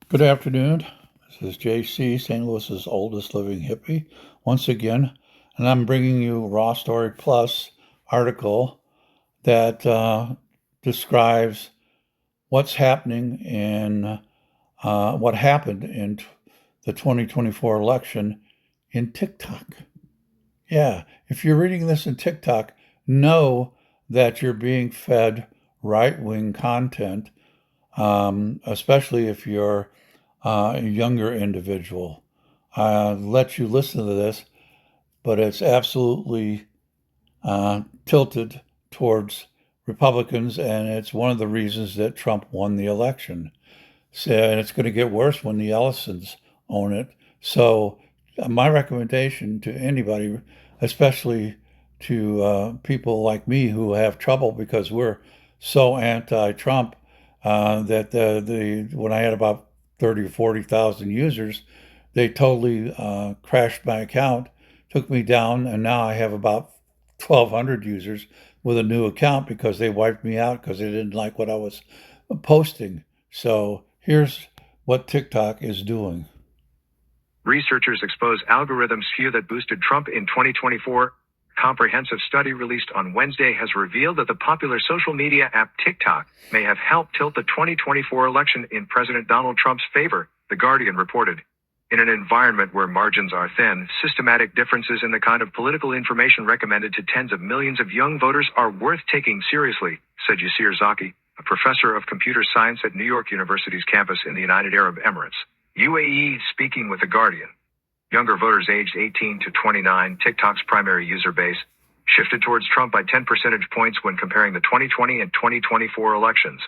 Good afternoon. This is JC, St. Louis's oldest living hippie, once again, and I'm bringing you Raw Story Plus article that describes what's happening in what happened in the 2024 election in TikTok. Yeah, if you're reading this in TikTok, know that you're being fed right-wing content, especially if you're a younger individual. I'll let you listen to this, but it's absolutely tilted towards Republicans, and it's one of the reasons that Trump won the election. So, and it's going to get worse when the Ellisons own it. So, my recommendation to anybody, especially to people like me who have trouble because we're so anti-Trump, that the when I had about 30 or 40,000 users, they totally crashed my account, took me down, and now I have about 1,200 users with a new account because they wiped me out because they didn't like what I was posting. So here's what TikTok is doing. Researchers expose algorithm skew that boosted Trump in 2024. Comprehensive study released on Wednesday has revealed that the popular social media app TikTok may have helped tilt the 2024 election in President Donald Trump's favor, The Guardian reported. In an environment where margins are thin, systematic differences in the kind of political information recommended to tens of millions of young voters are worth taking seriously, said Yasir Zaki, a professor of computer science at New York University's campus in the United Arab Emirates, UAE, speaking with The Guardian. Younger voters aged 18 to 29, TikTok's primary user base, shifted towards Trump by 10 percentage points when comparing the 2020 and 2024 elections.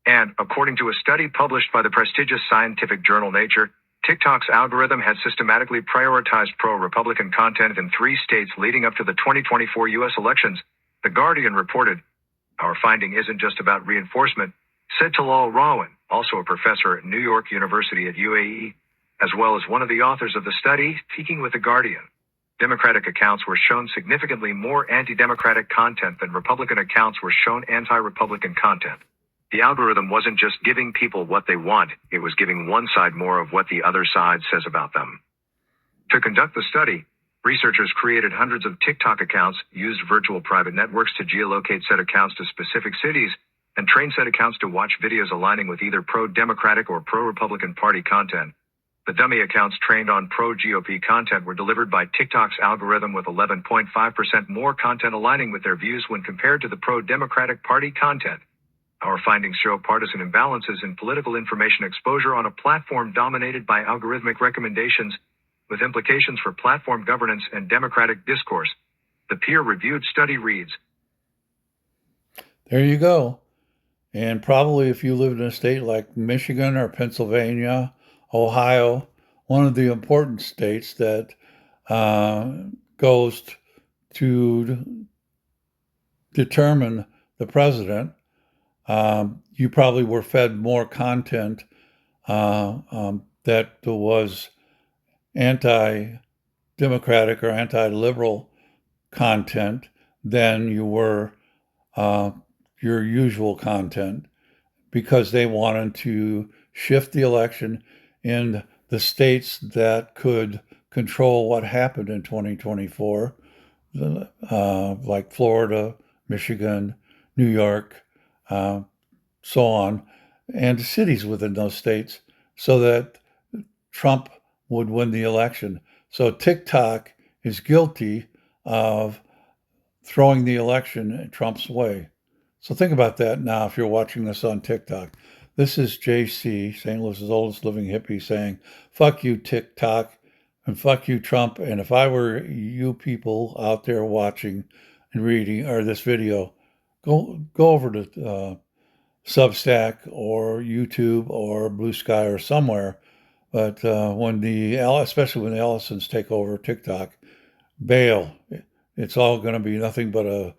And, according to a study published by the prestigious scientific journal Nature, TikTok's algorithm has systematically prioritized pro-Republican content in 3 states leading up to the 2024 U.S. elections, The Guardian reported. Our finding isn't just about reinforcement, said Talal Rawan, also a professor at New York University at UAE, as well as one of the authors of the study, speaking with The Guardian. Democratic accounts were shown significantly more anti-democratic content than Republican accounts were shown anti-Republican content. The algorithm wasn't just giving people what they want, it was giving one side more of what the other side says about them. To conduct the study, researchers created hundreds of TikTok accounts, used virtual private networks to geolocate said accounts to specific cities, and trained said accounts to watch videos aligning with either pro-Democratic or pro-Republican Party content. The dummy accounts trained on pro-GOP content were delivered by TikTok's algorithm with 11.5% more content aligning with their views when compared to the pro-Democratic Party content. Our findings show partisan imbalances in political information exposure on a platform dominated by algorithmic recommendations, with implications for platform governance and democratic discourse. The peer-reviewed study reads. There you go. And probably if you lived in a state like Michigan or Pennsylvania, Ohio, one of the important states that goes to determine the president, you probably were fed more content that was anti-democratic or anti-liberal content than you were your usual content, because they wanted to shift the election in the states that could control what happened in 2024, like Florida, Michigan, New York, so on, and cities within those states, so that Trump would win the election. So TikTok is guilty of throwing the election Trump's way. So think about that now if you're watching this on TikTok. This is JC, St. Louis's oldest living hippie, saying, fuck you, TikTok, and fuck you, Trump. And if I were you people out there watching and reading or this video, go over to Substack or YouTube or Blue Sky or somewhere. But especially when the Ellisons take over TikTok, bail. It's all going to be nothing but a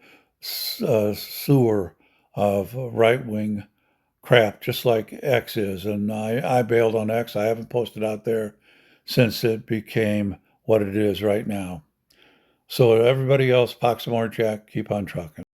sewer of right-wing crap, just like X is. And I bailed on X. I haven't posted out there since it became what it is right now. So everybody else, Pox and More Jack, keep on trucking.